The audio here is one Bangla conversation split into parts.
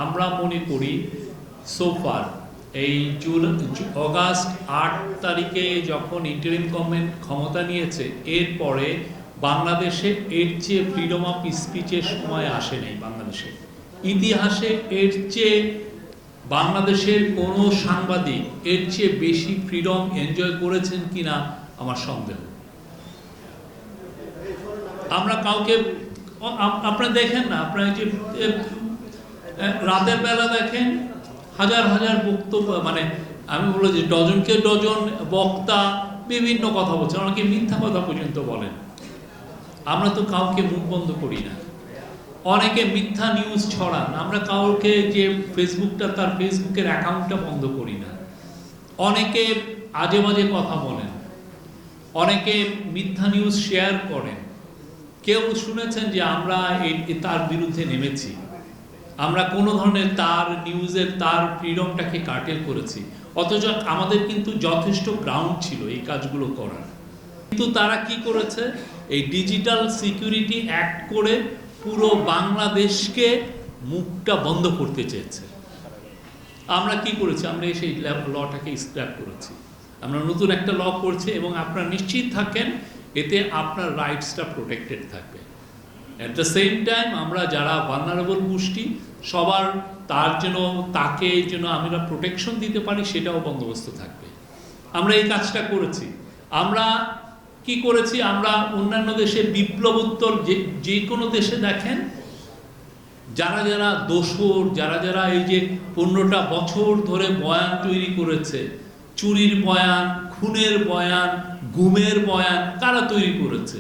আমরা মনে করি সোফার এই অগাস্ট 8 তারিখে যখন ইন্টারিম গভর্নমেন্ট ক্ষমতা নিয়েছে, এরপরে বাংলাদেশে এর চেয়ে ফ্রিডম অফ স্পিচের সময় আসে নাই। বাংলাদেশে ইতিহাসে এর চেয়ে বাংলাদেশের কোনো সাংবাদিক এর চেয়ে বেশি ফ্রিডম এনজয় করেছেন কিনা আমার সন্দেহ। আমরা কাউকে, আপনারা দেখেন না, আপনারা যে রাতের বেলা দেখেন হাজার হাজার বক্তব্য, মানে আমি বলবো যে ডজনকে ডজন বক্তা বিভিন্ন কথা বলছেন, অনেকে মিথ্যা কথা পর্যন্ত বলেন। আমরা তো কাউকে মুখ বন্ধ করি না। অনেকে মিথ্যা নিউজ ছড়ান, আমরা কাউকে যে ফেসবুকটা তার ফেসবুকের অ্যাকাউন্টটা বন্ধ করি না। অনেকে আজে বাজে কথা বলেন, অনেকে মিথ্যা নিউজ শেয়ার করেন। কেউ শুনেছেন যে আমরা তার বিরুদ্ধে নেমেছি, আমরা কোনো ধরনের তার নিউজের তার ফ্রিডমটাকে কাটেল করেছি, অথচ আমাদের কিন্তু যথেষ্ট গ্রাউন্ড ছিল এই কাজগুলো করার। কিন্তু তারা কি করেছে, এই ডিজিটাল সিকিউরিটি অ্যাক্ট করে পুরো বাংলাদেশকে মুখটা বন্ধ করতে চেয়েছে। আমরা কি করেছি, আমরা সেই লটাকে স্ক্র্যাপ করেছি, আমরা নতুন একটা ল করছি এবং আপনারা নিশ্চিত থাকেন এতে আপনার রাইটসটা প্রোটেক্টেড থাকবে। অ্যাট দ্য সেম টাইম আমরা যারা ভালনারেবল গোষ্ঠী সবার তার জন্য তাকে যেন আমরা প্রোটেকশন দিতে পারি সেটাও বন্দোবস্ত থাকবে। আমরা এই কাজটা করেছি। আমরা কি করেছি, আমরা অন্যান্য দেশে বিপ্লবোত্তর যে কোনো দেশে দেখেন যারা যারা দোসর, যারা যারা এই যে 15টা বছর ধরে বয়ান তৈরি করেছে, চুরির বয়ান, খুনের বয়ান, গুমের বয়ান, কারা তৈরি করেছে?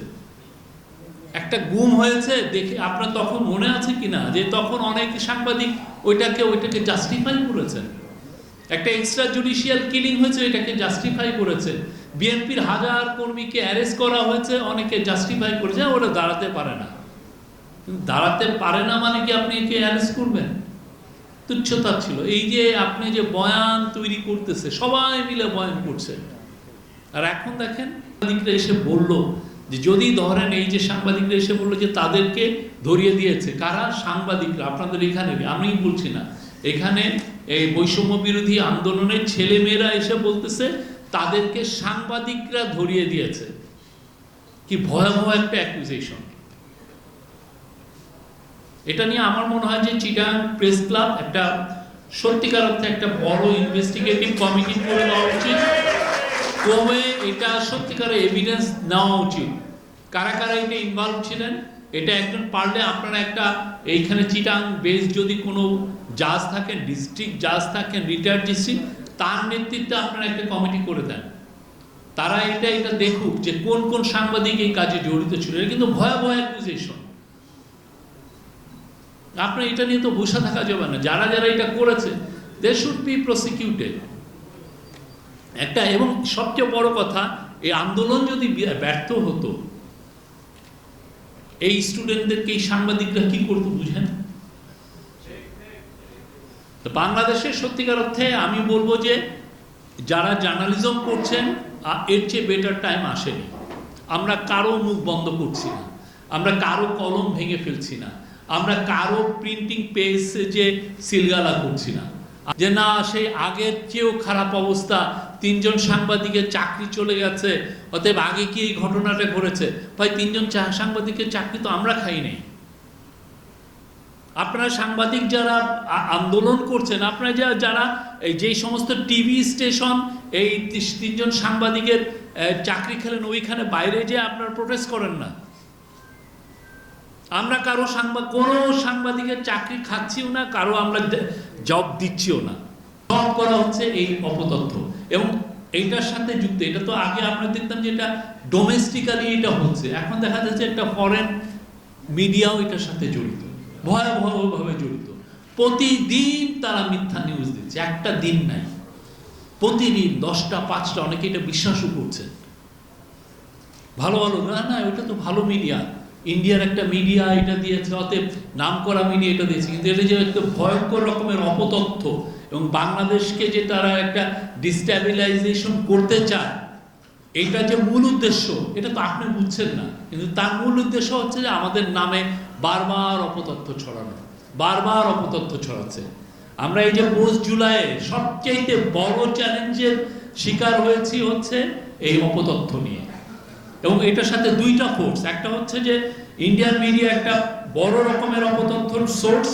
একটা গুম হয়েছে দেখে আপনার তখন মনে আছে কিনা যে তখন অনেক সাংবাদিক ওইটাকে জাস্টিফাই করেছেন। একটা এক্সট্রা জুডিশিয়াল কিলিং হয়েছে, এটাকে জাস্টিফাই করেছে। বিএনপির হাজার কর্মীকে অ্যারেস্ট করা হয়েছে, অনেকে জাস্টিফাই করেছে ওটা দাঁড়াতে পারে না। দাঁড়াতে পারে না মানে কি আপনি একে অ্যারেস্ট করবেন? তুচ্ছতা ছিল। এই যে আপনি যে বয়ান তৈরি করতেছে, সবাই মিলে বয়ান করছে, আর এখন দেখেন সাংবাদিকরা এসে বলল যে যদি ধরেন এই যে সাংবাদিকরা এসে বললো যে তাদেরকে ধরিয়ে দিয়েছে, কারা? সাংবাদিকরা। আপনাদের এখানে আমি বলছি না, এখানে এই বৈষম্য বিরোধী আন্দোলনের ছেলে মেয়েরা এসে বলতেছে তাদেরকে সাংবাদিকরা ধরিয়ে দিয়েছে। কি ভয়াবহ একটা অ্যাকুজেশন। এটা নিয়ে আমার মনে হয় যে চিটাগাং প্রেস ক্লাব একটা সত্যিকার অর্থে একটা বড় ইনভেস্টিগেটিভ কমিটি করে দেওয়া উচিত। ক্রমে এটা সত্যিকারের এভিডেন্স নেওয়া উচিত, কারা কারা এটা ইনভলভ ছিলেন। এটা একজন পারলে আপনারা একটা এইখানে চিটাং বেস যদি কোনো জাজ থাকেন, ডিস্ট্রিক্ট জাজ থাকেন, রিটায়ার্ড ডিস্ট্রিক্ট, তার নেতৃত্বে আপনারা একটা কমিটি করে দেন। তারা এটা দেখুক যে কোন কোন সাংবাদিক এই কাজে জড়িত ছিল। এটা কিন্তু ভয়াবহ অ্যাকুজেশন। আপনার এটা নিয়ে তো বসে থাকা যাবে না। যারা যারা এটা করেছে দে শুড বি প্রসিকিউটেড। একটা, এবং সবচেয়ে বড় কথা, এই আন্দোলন যদি ব্যর্থ হতো, এই স্টুডেন্টদেরকে এই সাংবাদিকরা কি করতো বুঝেন? তো বাংলাদেশের সত্যিকার অর্থে আমি বলবো যে যারা জার্নালিজম করছেন এর চেয়ে বেটার টাইম আসেনি। আমরা কারো মুখ বন্ধ করছি না, আমরা কারো কলম ভেঙে ফেলছি না, আমরা কারো প্রিন্টিং পেজ যে সিলগালা করছি না, যে না সেই আগের চেয়েও খারাপ অবস্থা, 3 জন সাংবাদিকের চাকরি চলে গেছে, অতএব আগে কি এই ঘটনাটা ঘটেছে? ভাই 3 জন সাংবাদিকের চাকরি তো আমরা খাই নাই। আপনারা সাংবাদিক যারা আন্দোলন করছেন, আপনারা যারা এই যেই সমস্ত টিভি স্টেশন এই 3 জন সাংবাদিকের চাকরি খেলেন, ওইখানে বাইরে যে আপনারা প্রোটেস্ট করেন না। আমরা কারো কোনো সাংবাদিকের চাকরি খাচ্ছিও না, কারো আমরা জব দিচ্ছিও না। জব করা হচ্ছে এই অপতথ্য, এবং এইটার সাথে যুক্ত। এটা তো আগে আমরা দেখতাম যে এটা ডোমেস্টিক্যালি এটা হচ্ছে, এখন দেখা যাচ্ছে একটা ফরেন মিডিয়াও এটার সাথে জড়িত, ভয়াবহভাবে জড়িত। প্রতিদিন তারা মিথ্যা নিউজ দিচ্ছে, একটা দিন নাই, প্রতিদিন 10টা 5টা, অনেকে এটা বিশ্বাসও করছে। ভালো ভালো না, ওটা তো ভালো মিডিয়া, ইন্ডিয়ার একটা মিডিয়া এটা দিয়েছে, অতএব নাম করা মিডিয়া এটা দিয়েছে। কিন্তু এটা যে একটা ভয়ঙ্কর রকমের অপতথ্য, এবং বাংলাদেশকে যে তারা একটা ডিস্ট্যাবিলাইজেশন করতে চায়, এটা যে মূল উদ্দেশ্য এটা তো আপনি বুঝছেন না। কিন্তু তার মূল উদ্দেশ্য হচ্ছে যে আমাদের নামে বারবার অপতথ্য ছড়ানো। বারবার অপতথ্য ছড়াচ্ছে। আমরা এই যে পোস্ট জুলাইয়ে সবচেয়ে বড় চ্যালেঞ্জের শিকার হয়েছি হচ্ছে এই অপতথ্য নিয়ে, এবং এটার সাথে দুইটা ফোর্স, একটা হচ্ছে যে ইন্ডিয়ান মিডিয়া একটা বড় রকমের অপতথ্যর সোর্স,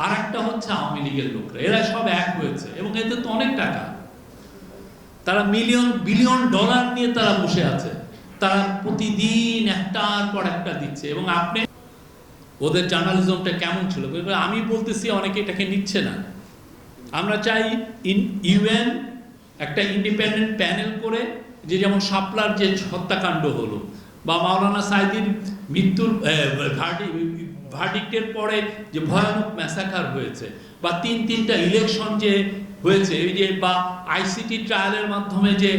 আর একটা হচ্ছে আওয়ামী লীগের লোকরা, এরা সব এক হয়েছে এবং এতে তো অনেক টাকা, তারা মিলিয়ন বিলিয়ন ডলার নিয়ে তারা বসে আছে, তারা প্রতিদিন একটার পর একটা দিচ্ছে। এবং আপনি ওদের জার্নালিজমটা কেমন ছিল আমি বলতেছি, অনেকে এটাকে নিচ্ছে না। আমরা চাই ইউএন একটা ইন্ডিপেন্ডেন্ট প্যানেল করে, যে যেমন শাপলার যে হত্যাকাণ্ড হলো বা মাওলানা সাইদির মৃত্যুর ভার্ডিক্টের পরে যে ভয়ানক ম্যাসাকার হয়েছে, বা তিনটা ইলেকশন যে হয়েছে, এই যে বা আইসিটি ট্রায়ালের মাধ্যমে যে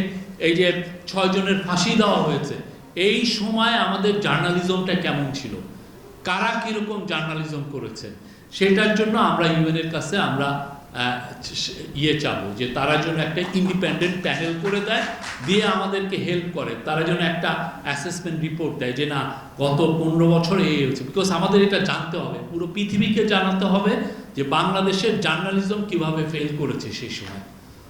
এই যে 6 জনের ফাঁসি দেওয়া হয়েছে, এই সময় আমাদের জার্নালিজমটা কেমন ছিল, কারা কিরকম জার্নালিজম করেছে, সেটার জন্য আমরা ইউএনের কাছে আমরা চাবো যে তারা যেন একটা ইন্ডিপেন্ডেন্ট প্যানেল করে দেয়, দিয়ে আমাদেরকে হেল্প করে, তারা যেন একটা অ্যাসেসমেন্ট রিপোর্ট দেয় যে না গত 15 বছর এই হয়েছে। বিকজ আমাদের এটা জানতে হবে, পুরো পৃথিবীকে জানাতে হবে যে বাংলাদেশের জার্নালিজম কিভাবে ফেল করেছে সেই সময়।